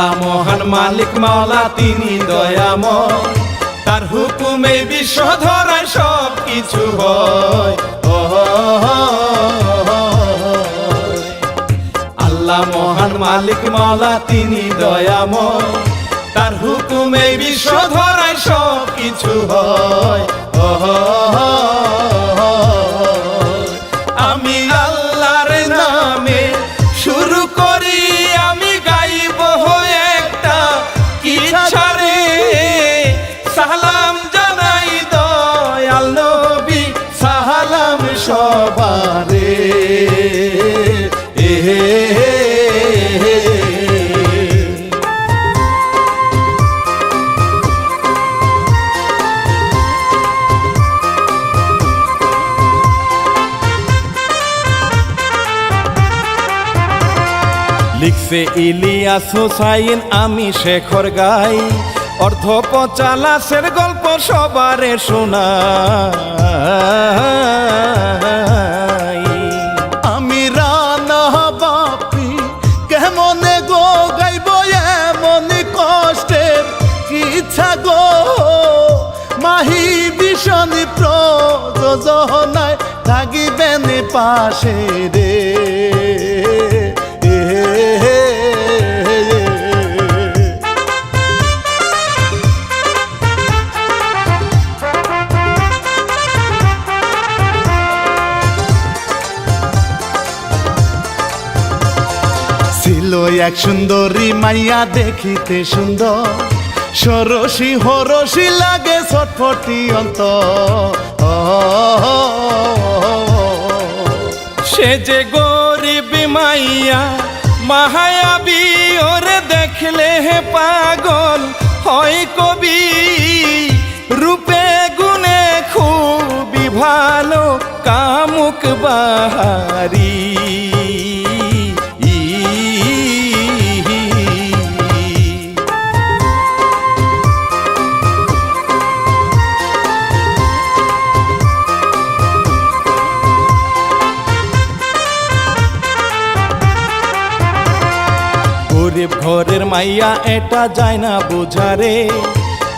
আল্লাহ মহান মালিক মাওলা তিনি দয়াময়, তার হুকুমে বিশ্ব ধরায় সব কিছু হয়। আল্লাহ মহান মালিক মাওলা তিনি দয়াময়, তার হুকুমে বিশ্ব ধরায় সব কিছু হয়। আমি আল্লাহর নামে শুরু করি, আমি গাইব একটা ইচ্ছা রে, সালাম জানাই দয়াল নবী, সালাম সবারে। লিখছে ইলিয়াস হুসাইন, আমি শেখর গাই, অর্ধ পচালাসের গল্প সবারে শোনাই। আমি রানা বাপি কেমনে গো গাইব এমন কষ্টের ইচ্ছা গো, মাহি ভীষণ প্রযোজনায় থাকিবেন পাশে রে। ছিল এক সুন্দরী মাইয়া দেখিতে সুন্দর, সরসী হরসী লাগে ছটফটি অন্তর। সে যে গরিব মাইয়া মায়াবী, ওরে দেখলে হে পাগল হয় কবি, রূপে গুণে খুবই ভালো কামুক বাহারি। গরিব ঘরের মাইয়া এটা যায় না বোঝারে,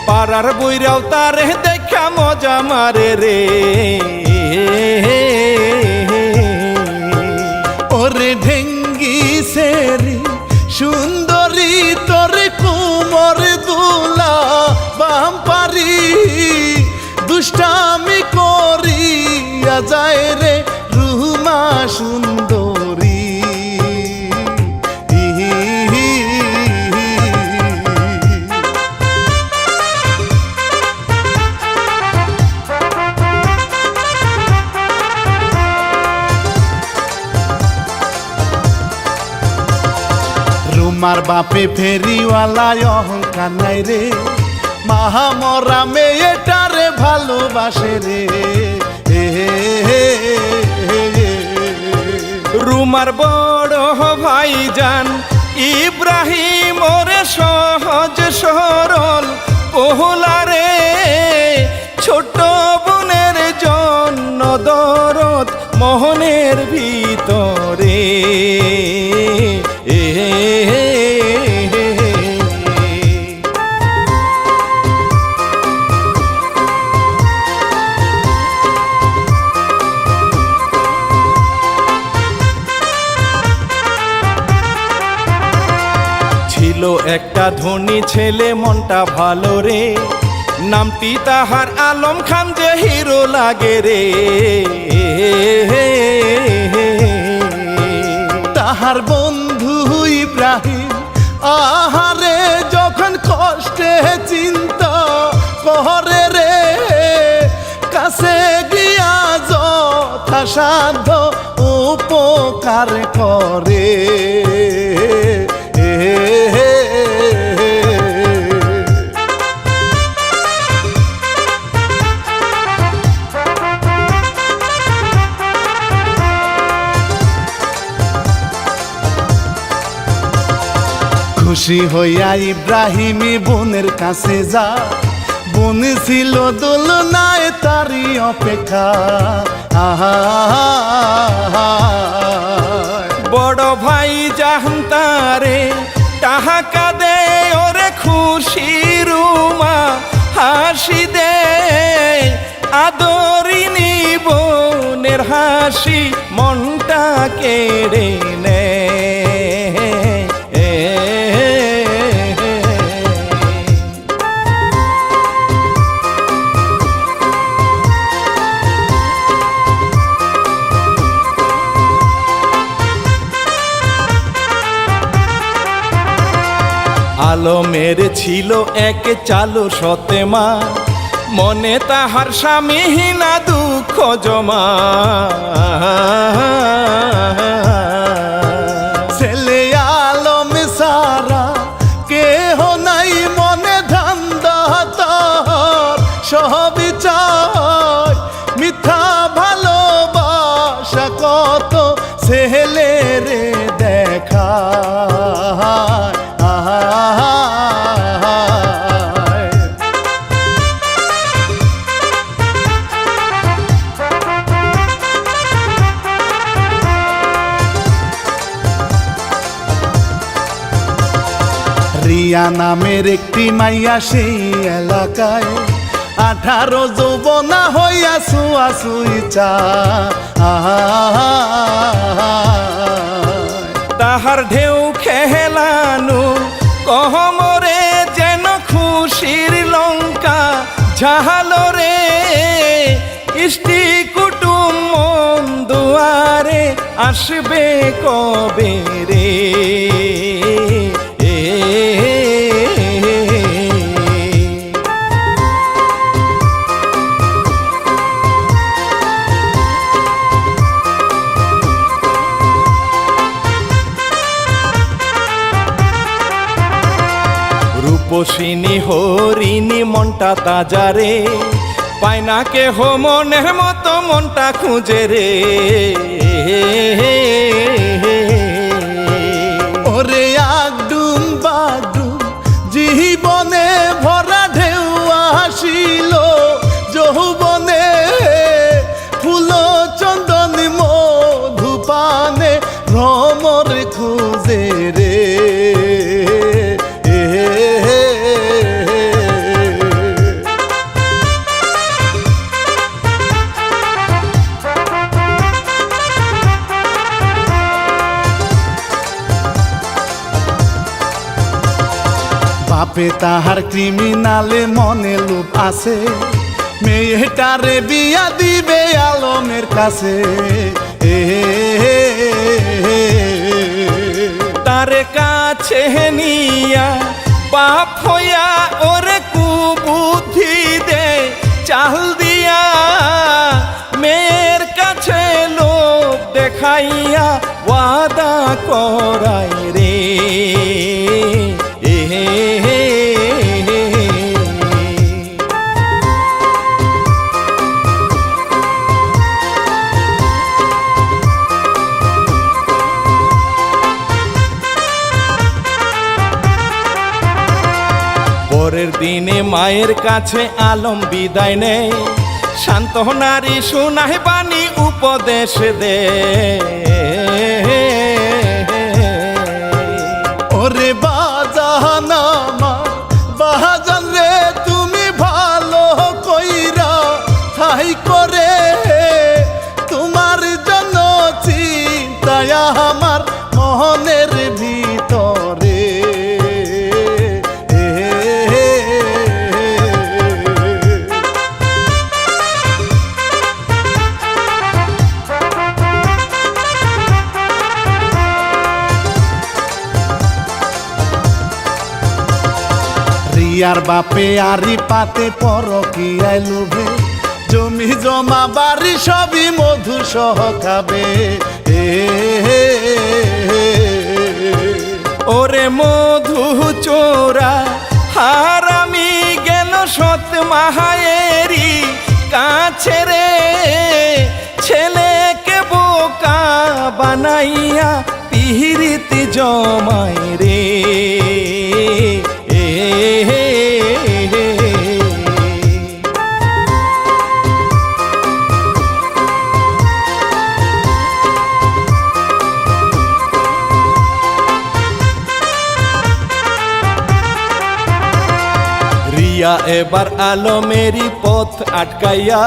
পাড়ার বইরাও তারে দেখা মজা মারে রে। ওরে ঢেঙ্গি সেরি সুন্দরী তোরে কুমর দুলা বাম্পারি, দুষ্টামি করিয়া যায় রে রুমা সুন্দরী। রুমার বাপে ফেরিওয়ালা অহংকার নাই রে, মাহামরা মেয়েটারে ভালোবাসে রে। রুমার বড় ভাইজান ইব্রাহিম ওরে সহজ সরল ওহলারে, ছোট বোনের জন্য দরদ মোহনের ভিতরে। ছিল একটা ধনী ছেলে মনটা ভালো রে, নামটি তাহার আলম খান, যে হিরো লাগে রে। তাহার বন্ধু ইব্রাহিম আহারে যখন কষ্টে চিন্তা করে রে, কাছে গিয়া যথাসাধ্য উপকার করে। খুশি হইয়া ইব্রাহিমী বোনের কাছে যা, বোন ছিল দোলনায় তারি অপেক্ষা। বড় ভাই জাহান্তারে টাহাকা দে হাসি দে আদরিনী বোনের হাসি মনটা কেড়ে নেয়। আলমের ছিল এক চালু সতেমা, মনে তাহার স্বামীহীনা দুঃখ জমা। ছেলে আলম সারা কেহ নাই মনে ধান্দা তার, সবই চায় মিথ্যা ভালোবাসা কত ছেলে রে দেখা। রিয়া নামের একটি মাইয়া সেই এলাকায় 18 যৌবনা হইয়া ছুয়াছুই তাহার ঢেউ খেলানো কহমরে যেন খুশির লঙ্কা ঝালো রে। ইষ্টি কুটুম মন দুয়ারে আসবে কবে রে। রূপসিনী হরিণী মনটা তাজারে, পায় না কেহ মনের মতো মনটা খুঁজে রে। ওরে আগডুম বাগডুম জীবনে ভরা ঢেউ আসিল যৌবনে, ফুল চন্দন মধুপানে ভ্রমর খুঁজে রে। বাপে তাহার ক্রিমিনালে মনে লোভ আছে, মেয়েটারে বিয়া দিবে আলমের কাছে। তারে কাছে নিয়া বাপ হইয়া ওরে কুবুদ্ধি দে চাল দিয়া, মেয়ের কাছে লোভ দেখাইয়া ওয়াদা করাই রে। পরের দিনে মায়ের কাছে আলম বিদায় নেয়, সান্ত্বনারি শোনায় বাণী উপদেশ দে। ওরে বাজান আমার বাজান রে তুমি ভালো কইরা ঠাই করে, তোমার জন্য চিন্তায় আমার মনের ভিতরে। রিয়ার বাপে আরি পাতে পরকিয়ায় লোভে, জমি জমা বাড়ি সবই মধু সহ খাবে। ওরে মধু চোরা হারামি গেল সৎ মাহায়েরি কাছে রে। ছেলেকে বোকা বানাইয়া পিহিরিতি জমাই রে। রিয়া এবার আলমেরই পথ আটকাইয়া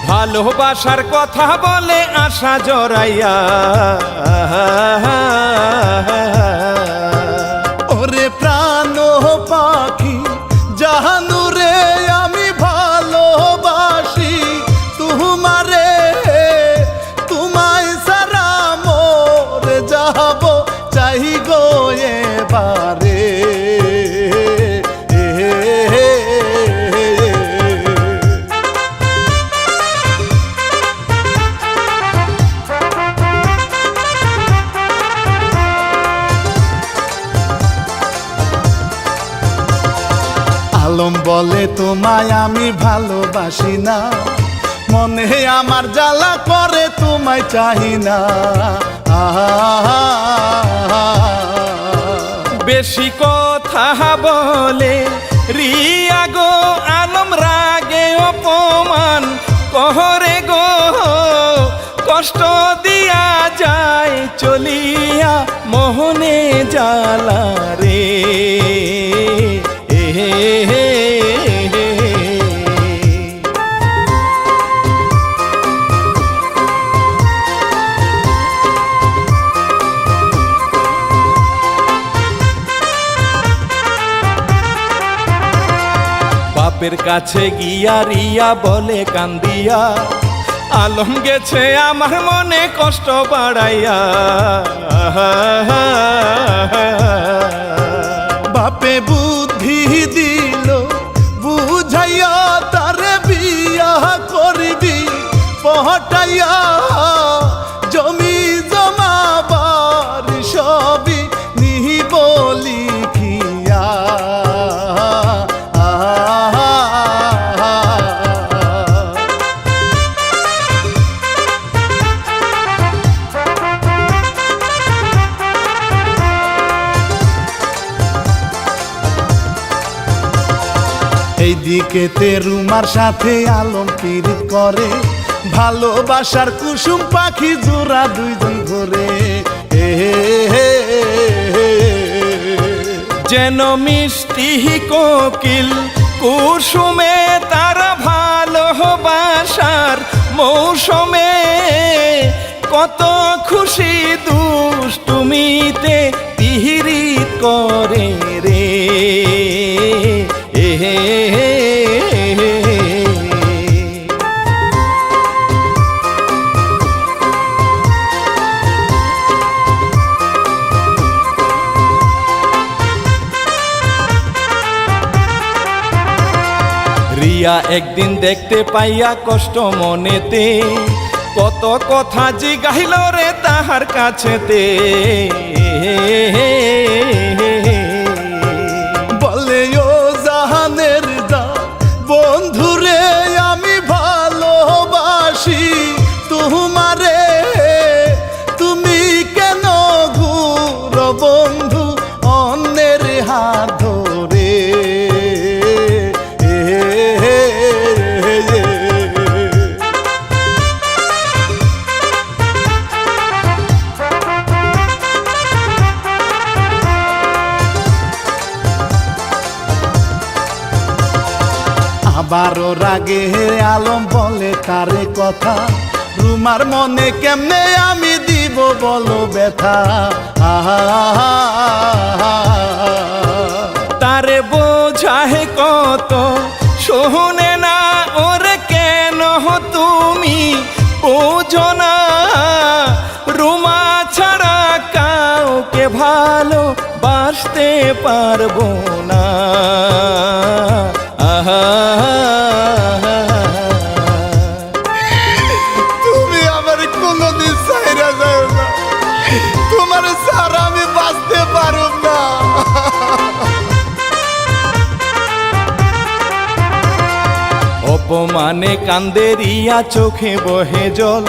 ভালোবাসার কথা বলে আশা জড়াইয়া। ওরে প্রাণ পাখি জাহানু রে আমি ভালোবাসি তোমারে, তোমায় সারা মোরে যাব চাই গো এবারে। আলম বলে তোমায় আমি ভালোবাসি না, মনে আমার জ্বালা করে তোমায় চাহি না। বেশি কথা বলে রিয়া গো আলম রাগে অপমান কহরে গো, কষ্ট দিয়া যায় চলিয়া মোহনে জ্বালা রে। বাপের কাছে গিয়া রিয়া বলে কান্দিয়া, আলম গেছে আমার মনে কষ্ট বাড়াইয়া। বাপে বুদ্ধি দিল বুঝাইয়া তারে বিয়া করবি পহটাইয়া, জমি জমা বাড়ি সবই নিহিব লিখিয়া। এইদিকে রুমার সাথে আলম পীড়িত করে, ভালোবাসার কুসুম পাখি জোড়া দুইজন ধরে। যেন মিষ্টি কোকিল কুসুমে তারা ভালোবাসার মৌসুমে, কত খুশি দুষ্টুমিতে তিহিরিত করে রে। রিয়া একদিন দেখতে পাইয়া কষ্ট মনেতে, কত কথা জিগাইল রে তাহার কাছেতে। বলে ও জাহানের দা বন্ধুরে আমি ভালোবাসি তোমারে, তুমি কেন ঘুর বন্ধু অন্যের হাত ধরে। আবারও রাগে আলম বলে তারে কথা, রুমার মনে কেমনে আমি দিব বলো ব্যথা। তারে বোঝাহে কত শোনে না ওরে, কেন তুমি বোঝো না, রুমা ছাড়া কাউকে ভালো বাসতে পারবো না। তুমি আমার কোনদিন ছাইরা যাও না, তোমার ছাড়া আমি বাঁচতে পারব না। অপমানে কান্দে রিয়া চোখে বহে জল,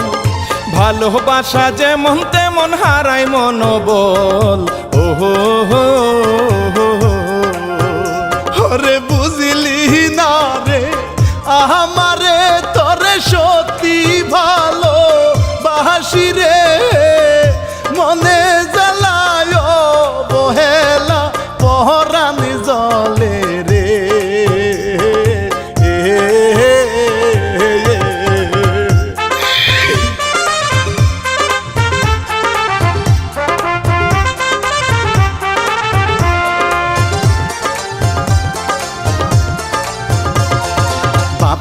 ভালোবাসা যেমন তেমন হারায় মনোবল। ওহো ওরে বুঝলি না রে আমারে তোরে সত্যি ভালো বাসি রে, মনে জ্বালায় বহেলা পহরানি জলে রে।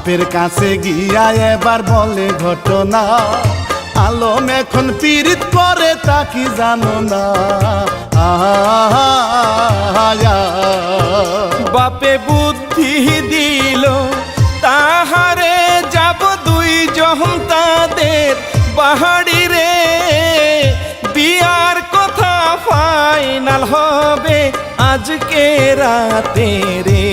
বাপের কাছে গিয়া এবার বলে ঘটনা, আলম এখন পীড়িত করে তা কি জানো না। বাপে বুদ্ধি দিল তাহারে যাব দুই জহম তাদের বাহারি রে, বিয়ার কথা ফাইনাল হবে আজকে রাতে রে।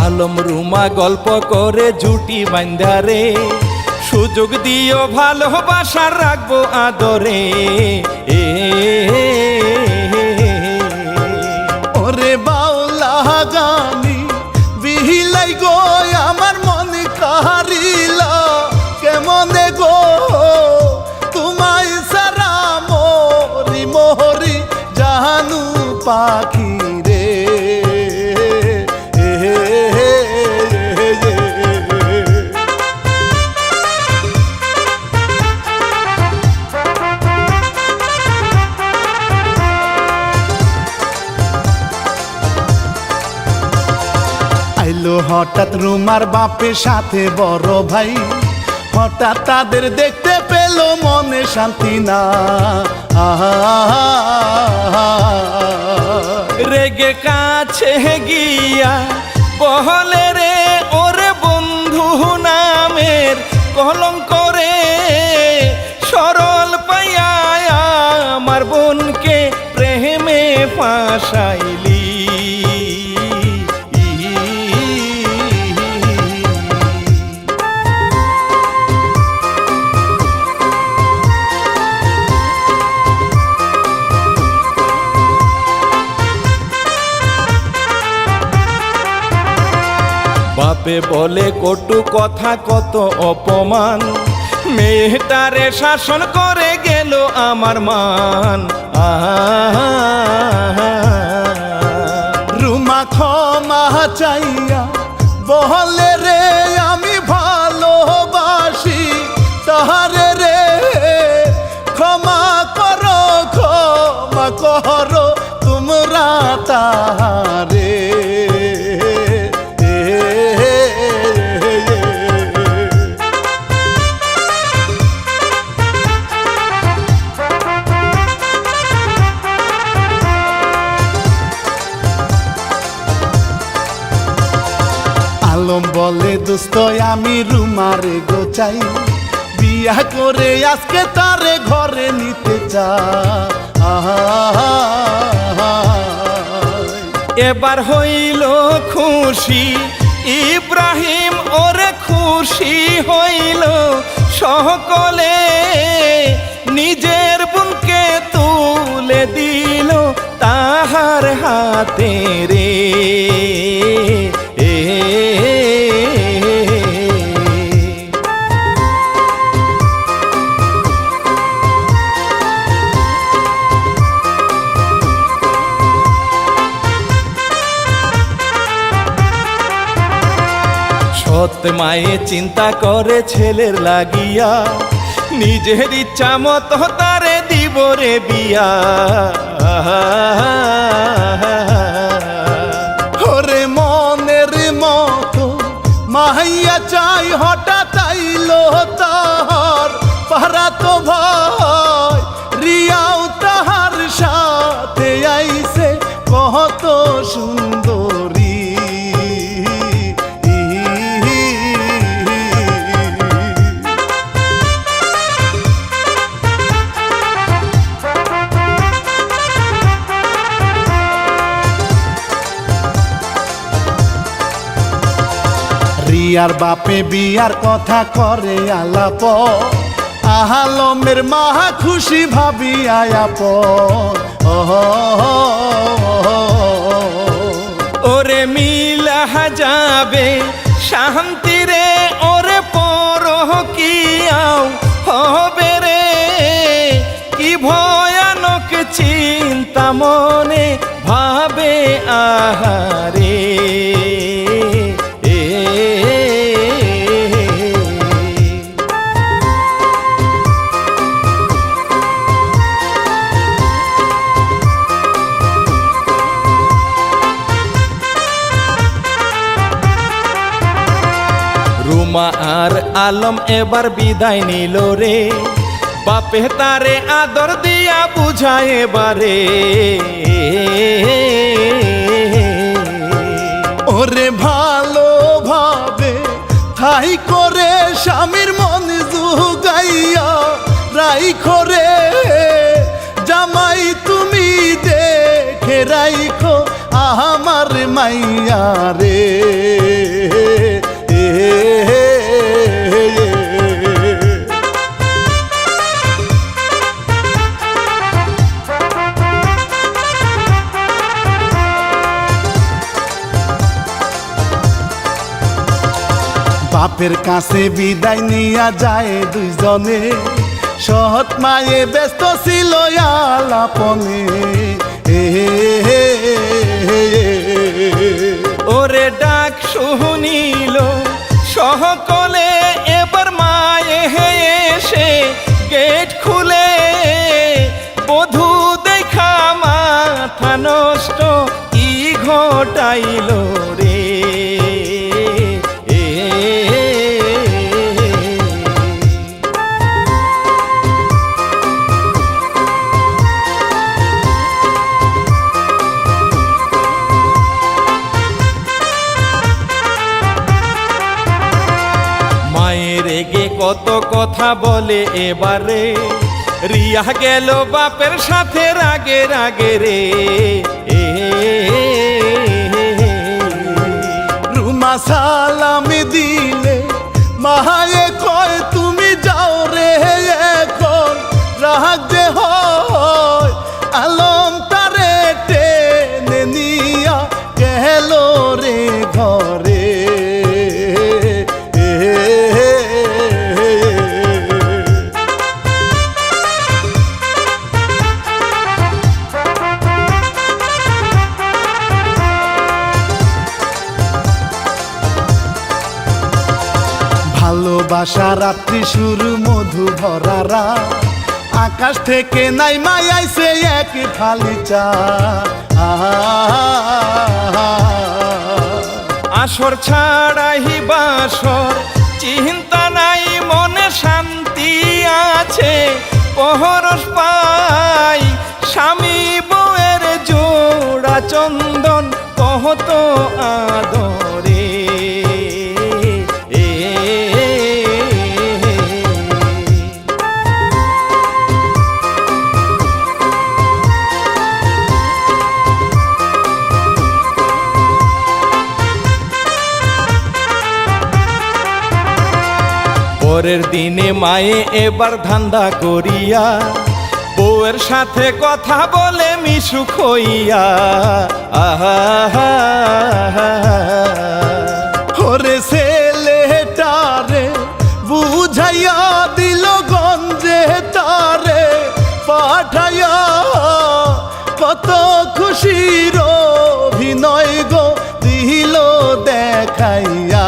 আলম রুমা গল্প করে জুটি বান্ধারে, সুযোগ দিও ভালোবাসার রাখবো আদরে। ওরে বাউলা গানি বিহিলাই গো আমার মনে কাহারিলা, কেমনে গো তোমায় সারা মরি মরি জানু পাখি রে। আইলো হঠাৎ রুমার বাপের সাথে বড় ভাই, হঠাৎ তাদের দেখতে পেল মনে শান্তি না। রেগে কাছে গিয়া বহলে রে, ওরে বন্ধু নামের কলঙ্ক রে, সরল পাইয়া আমার বোনকে প্রেমে ফাঁসাইলি। বাপে বলে কটু কথা কত অপমান, মেয়েটারে শাসন করে গেল আমার মান। রুমা ক্ষমা চাইয়া বলে রে আমি ভালোবাসি তাহারে রে, ক্ষমা করো তোমরা তাহারে। আলম বলে দোস্ত আমি রুমারে গোচাই, বিয়া করে আজকে তারে ঘরে নিতে চাই। এবার হইল খুশি ইব্রাহিম, ওরে খুশি হইল সকলে, নিজের বোনকে তুলে দিল তাহার হাতে রে। সৎ মায়ে চিন্তা করে ছেলের লাগিয়া, নিজের ইচ্ছা মতো তারে দিব রে বিয়া। ওরে মনের মতো মাইয়া চাই, হঠাৎ আইলো তাহার পারা তো ভয়, রিয়াও তাহার সাথে আইছে কত সুন্দরী। রিয়ার বাপে বিয়ার কথা করে আলাপ, আলমের মা খুশি ভাবি আয়াপ। ওরে মিলা যাবে শান্তি রে, ওরে পরহ কিয়াও হবে রে, কি ভয়ানক চিন্তা মনে ভাবে আহারে। রুমা আর আলম এবার বিদায় নিল রে, বাপে তারে আদর দিয়া বুঝায় এবারে। ওরে ভালোভাবে ঠাই করে স্বামীর মন জুগাইয়া রাইখো রে, জামাই তুমি দেখে রাইখো আমার মাইয়া রে। বাপের কাছে বিদায় নিয়া যায় দুইজনে, সৎ মায়ে ব্যস্ত ছিল আলাপনে। ওরে ডাক শুনিল সকলে, এবার মায়ে এসে গেট খুলে, বধূ দেখা মাথা নষ্ট কি ঘটাইল রে। রেগে কত কথা বলে এবারে, রিয়া গেল বাপের সাথে রাগে রাগে রে। রুমা সালামি দিলে মায়ে কয় তুমি যাও রে এখন, রাগ যে হয় আলম তারে টেনে নিয়া গেল রে ঘরে। ভালোবাসা রাত্রি শুরু মধু ভরারা, আকাশ থেকে নাই মায়াইছে এক ফালি চা। আসর ছাড়াই বাসর চিন্তা নাই, মনে শান্তি আছে পহরস পাই। স্বামী বউয়ের জোড়া চন্দন কহত আদরে। পরের দিনে মায়ে এবার ধান্দা করিয়া, বউয়ের সাথে কথা বলে মিশুক হইয়া। ওরে ছেলেটারে বুঝাইয়া দিল গঞ্জে তারে পাঠাইয়া, কত খুশির অভিনয় গো দিল দেখাইয়া।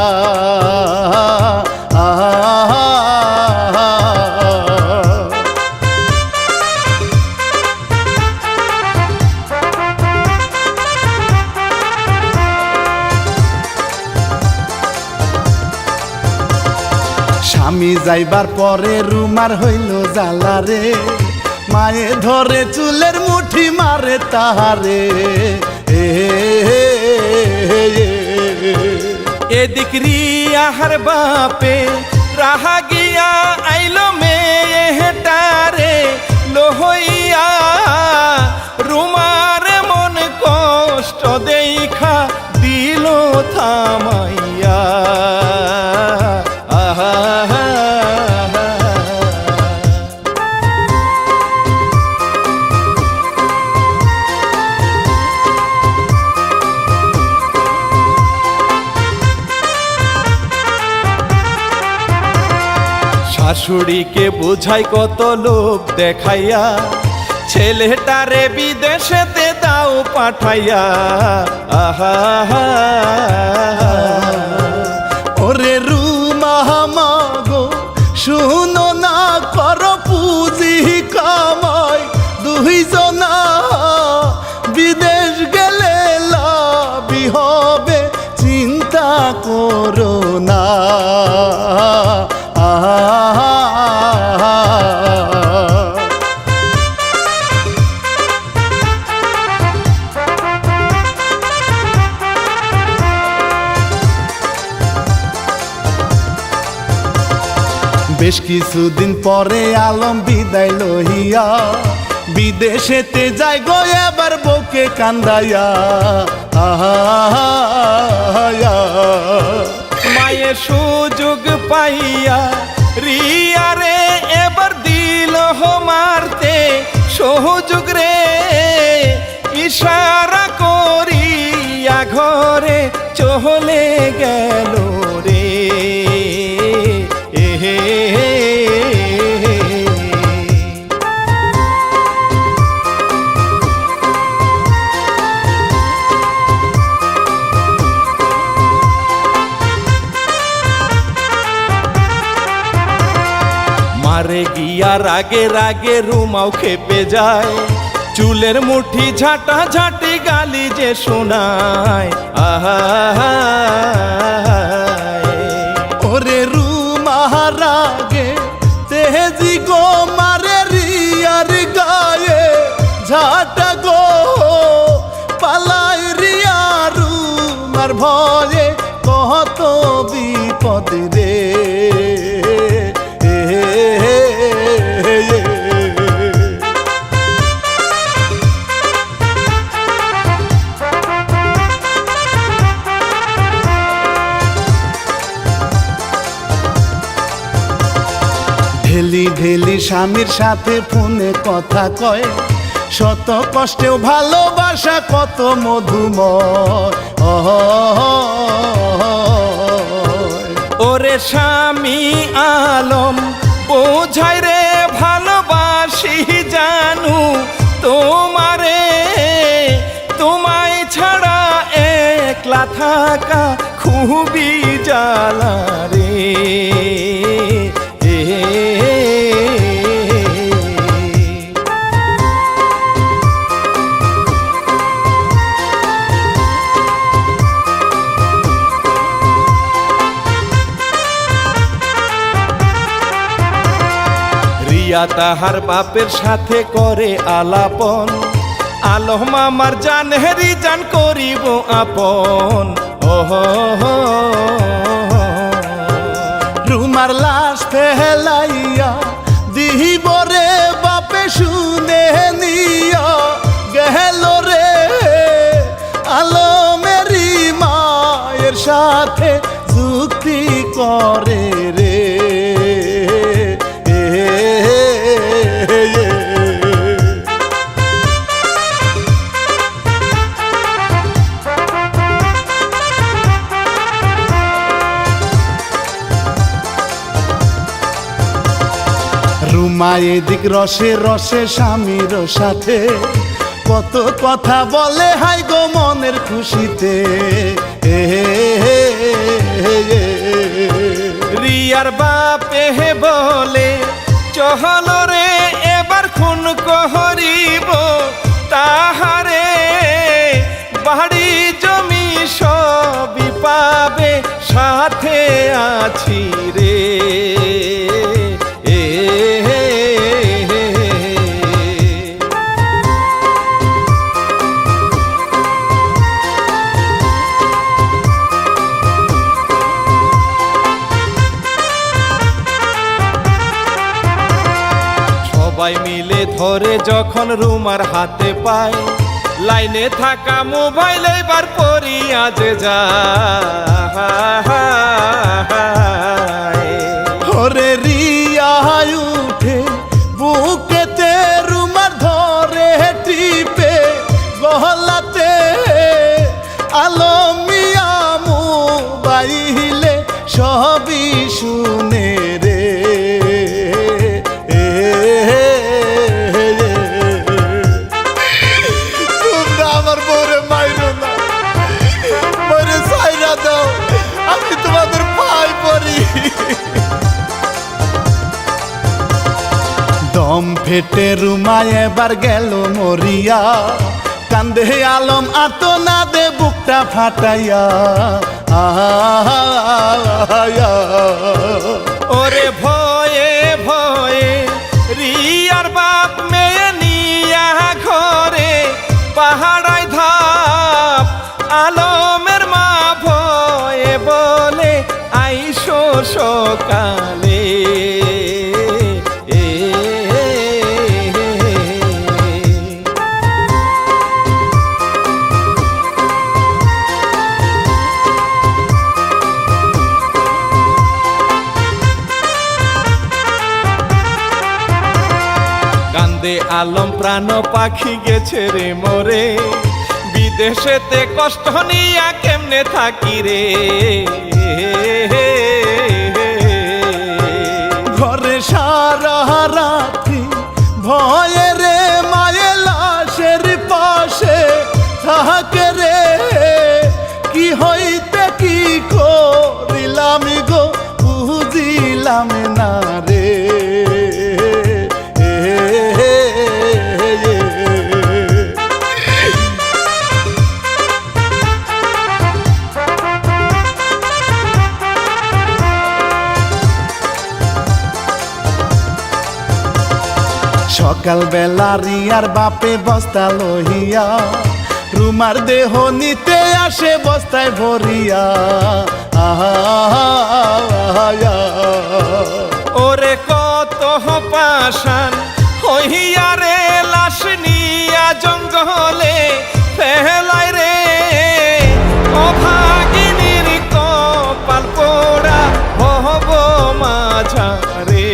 স্বামী যাইবার পরে রুমার হইল জ্বালা রে, মায়ে ধরে চুলের মুঠি মারে তাহারে। এদিক রিয়ার বাপে রাহা গিয়া আইলো মেয়েটারে লোহইয়া, রুমার মন কষ্ট দেখা দিল থামাইয়া। শাশুড়িকে বুঝাই কত লোক দেখাইয়া, ছেলেটারে বিদেশেতে দাও পাঠাইয়া। ওরে রুমা মাগো শুনো না, কর পুঁজি কামাই দুইজনা, বিদেশ গেলে লাভই হবে চিন্তা করো না। বেশ কিছুদিন পরে আলম বিদায় লহিয়া বিদেশেতে যাই গো এবার বউকে কান্দাইয়া মায়ের সুযোগ পাইয়া রিয়ারে এবার দিল মারতে সহযোগ রে ইশারা করিয়া ঘরে চলে গেল রে মারে গিয়া রাগে রাগে রুমাও খেপে যায় চুলের মুঠি ঝাঁটা ঝাঁটি গালি যে শোনায় ওরে রুমারাগে তেজি গো মারে রিয়ার গায়ে ঝাঁটা গো পালাই রিয়া রুমার ভয়ে কত বিপদ রে ঢেলি ঢেলি স্বামীর সাথে ফোনে কথা কয় শত কষ্টেও ভালোবাসা কত মধুময় ওরে স্বামী আলম বোঝাই রে ভালোবাসি জানু তোমারে তোমায় ছাড়া একলা থাকা খুবই জ্বালা রে রিয়া তাহার বাপের সাথে করে আলাপন আলম আমার জানহেরি জান করিব আপন রুমার লাশ ফেলাইয়া দিহিব রে বাপে শুনে নিয়া গেল রে আলমেরি মায়ের সাথে যুক্তি করে রে রুমা এদিক রসে রসে স্বামীর সাথে কত কথা বলে হাই গো মনের খুশিতে রিয়ার বাপে বলে চহল রে এবার খুন কহরিব তাহারে বাড়ি জমি সবই পাবে সাথে আছি রে সবাই মিলে ধরে যখন রুমার হাতে পায় লাইনে থাকা মোবাইল এবার পরিয়া যে যায় ওরে রিয়া উঠে বুকেতে রুমার ধরে টিপে গলাতে আলম মিয়া মোবাইলে সবই শুনে রে দম ফেটে রুমায় এবার গেল মরিয়া কান্দে আলম আত না দে বুকটা ফাটাইয়া ওরে ভয়ে ভয়ে রিয়ার বাপ মেয়ে নিয়া ঘরে পাহাড়ায় ধাপ আলমের মা ভয়ে বলে আইসো সকালে ওরে আলম প্রাণ পাখি গেছে রে মোরে, বিদেশেতে কষ্ট নিয়া কেমনে থাকি রে। ঘরে সারা রাত্রি ভয়ে রে মায়ে লাশের পাশে থাকে রে, কি হইতে কি করিলাম গো বুঝিলাম না রে। সকাল বেলা রিয়ার বাপে বস্তা লহিয়া রুমার দেহ নিতে আসে বস্তায় ভরিয়া। ওরে কত পাশান হইয়া রে লাশ নিয়া জঙ্গলে ফেলাই রে, অভাগিনীর কপাল পোড়া হব মাঝারে।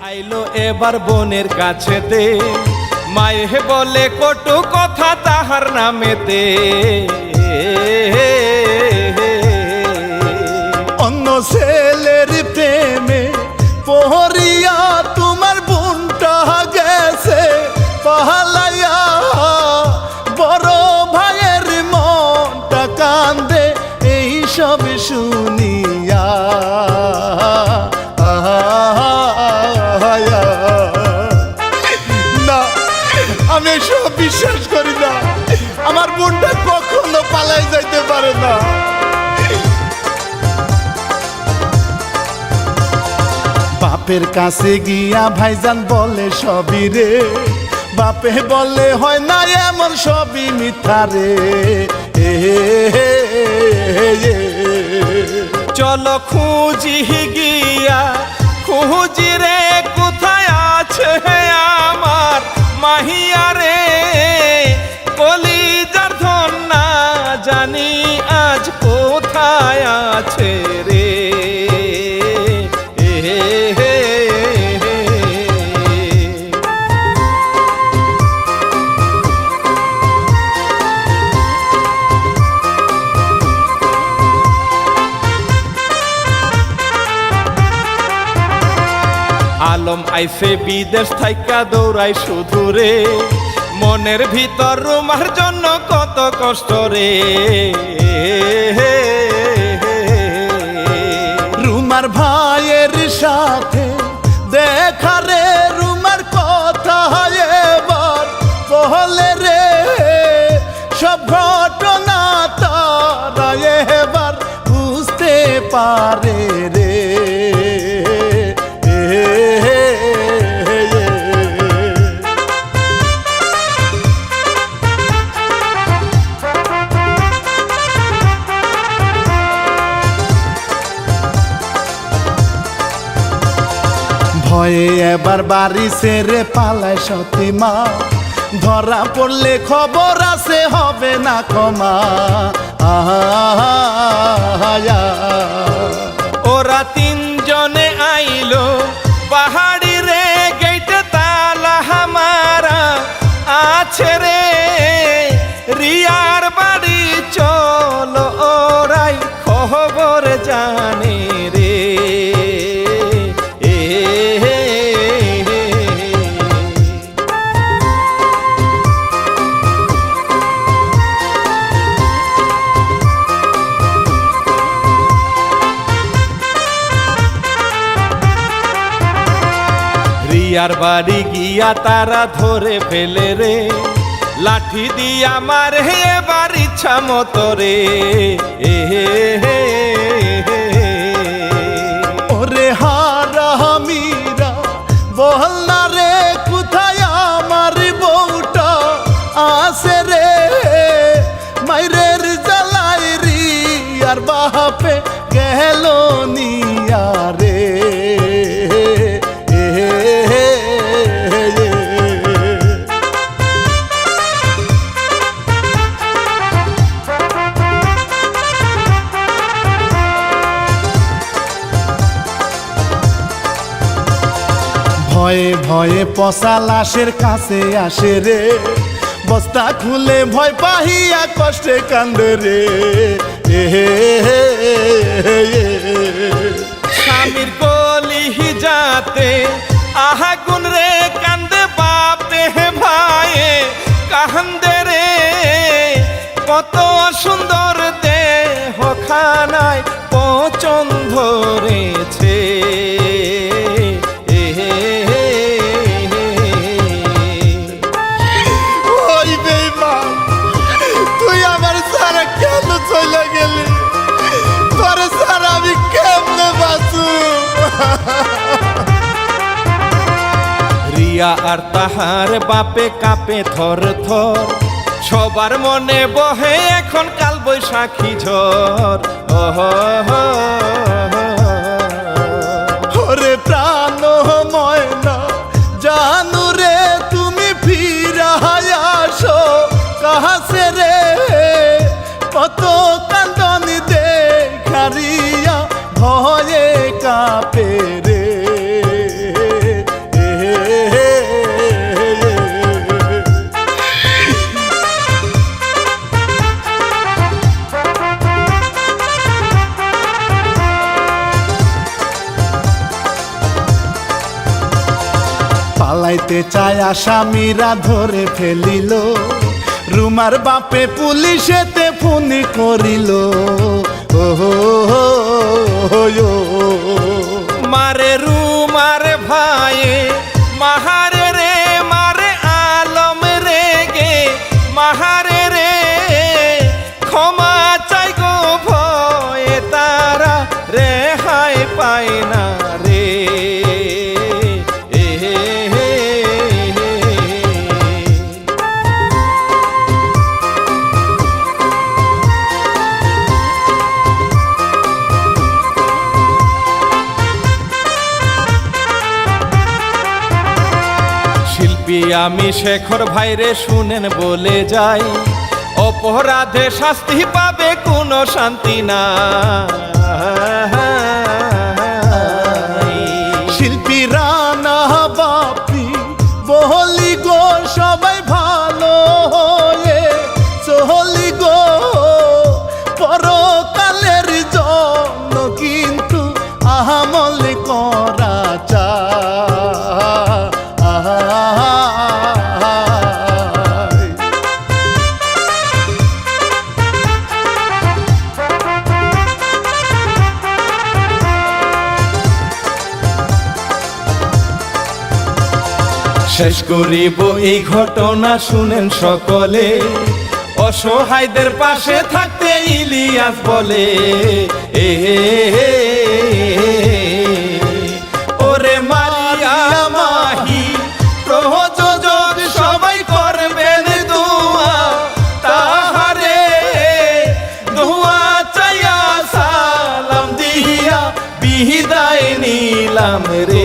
আইলো এবার বোনের কাছেতে, মায়ে বলে কটু কথা তাহার নামেতে। অন্য ছেলের প্রেমে পহরিয়া তোমার বোনটা গেছে পালাইয়া, বড় ভাইয়ের মনটা কান্দে এই সব শুনিয়া। না, আমি সব বিশ্বাস করি না, আমার বোনটা কখনো পালাই যাইতে পারে না। বাপের কাছে গিয়া ভাইজান বলে সবই রে, বাপে বলে হয় না এমন সবই মিথ্যা রে। চলো খুঁজি গিয়া খুঁজি রে, কোথায় আছে আমার মাহিয়া রে। কলিজার ধন না জানি আজ কোথায় আছে রে। আলম আইসে বিদেশ থাইকা দৌড়াই শুধু রে, মনের ভিতর রুমার জন্য কত কষ্ট রে। রুমার ভাইয়ের সাথে দেখা রে, রুমার কথা এবার বলে রে, সব ঘটনা তারা এবার বুঝতে পারে রে। ভয়ে এবার বাড়ি ছেড়ে পালায় সতীমা, ধরা পড়লে খবর আছে হবে না ক্ষমা। ওরা তিনজনে আইলো পাহাড়ি রে, গেটে তালা হামারা আছে রে। রিয়ার বাড়ি চলো ওরাই খবর জানে রে। রিয়ার বাড়ি গিয়া তারা ধরে ফেলে রে, লাঠি দিয়া মারে এবার ইচ্ছা মতো রে। ওরে হারামিরা বল না রে, কোথায় আমার বউটা আছে রে। মাইরের জ্বালাই রিয়ার বাপে গেল নিয়া রে। ভয়ে পচা লাশের কাছে আসে রে, বস্তা খুলে ভয় পাহিয়া কষ্টে কান্দে রে। স্বামীর কলি যাতে আগুন রে কান্দে বাপ দেহে ভাইয়ে কান্দে রে, কত সুন্দর দেহ খানায় পচন ধরেছে। ওই বেঈমান, তুই আমার সারা কেন চলে গেলি? তোর সারা আমি কেমনে বাঁচু? রিয়া আর তাহার বাপে কাপে থর থর, সবার মনে বহে এখন কাল বৈশাখী ঝড়। ওরে প্রাণ ময়না জানু রে, তুমি ফিরায় আসো কাছে রে, কত কান্দনি দেখারিয়া ভয়ে কাপে রে। পালাইতে চায় আসামিরা ধরে ফেলিল, রুমার বাপে পুলিশেতে ফোনি করিল। মারে রুমার ভাইয়ে মাহারে রে, মারে আলম রে গে মাহারে রে, ক্ষমা চাই গো ভয়ে তারা রেহাই পায় না রে। শিল্পী আমি শেখর ভাইরে শুনেন বলে যাই, অপরাধে শাস্তি পাবে কোনো শান্তি না। শিল্পী রানা বাপি বলি গো সবাই ভালো হয়ে চলি গো, পরকালের জন্য কিন্তু আমল করা চাই। শেষ করিব এই ঘটনা শুনেন সকলে, অসহায়দের পাশে থাকতে ইলিয়াস বলে। ওরে মারিয়া মাহি প্রযোজক সবাই করবেন দোয়া, তাহারে দোয়া চাইয়া সালাম দিয়া বিদায় নিলাম রে।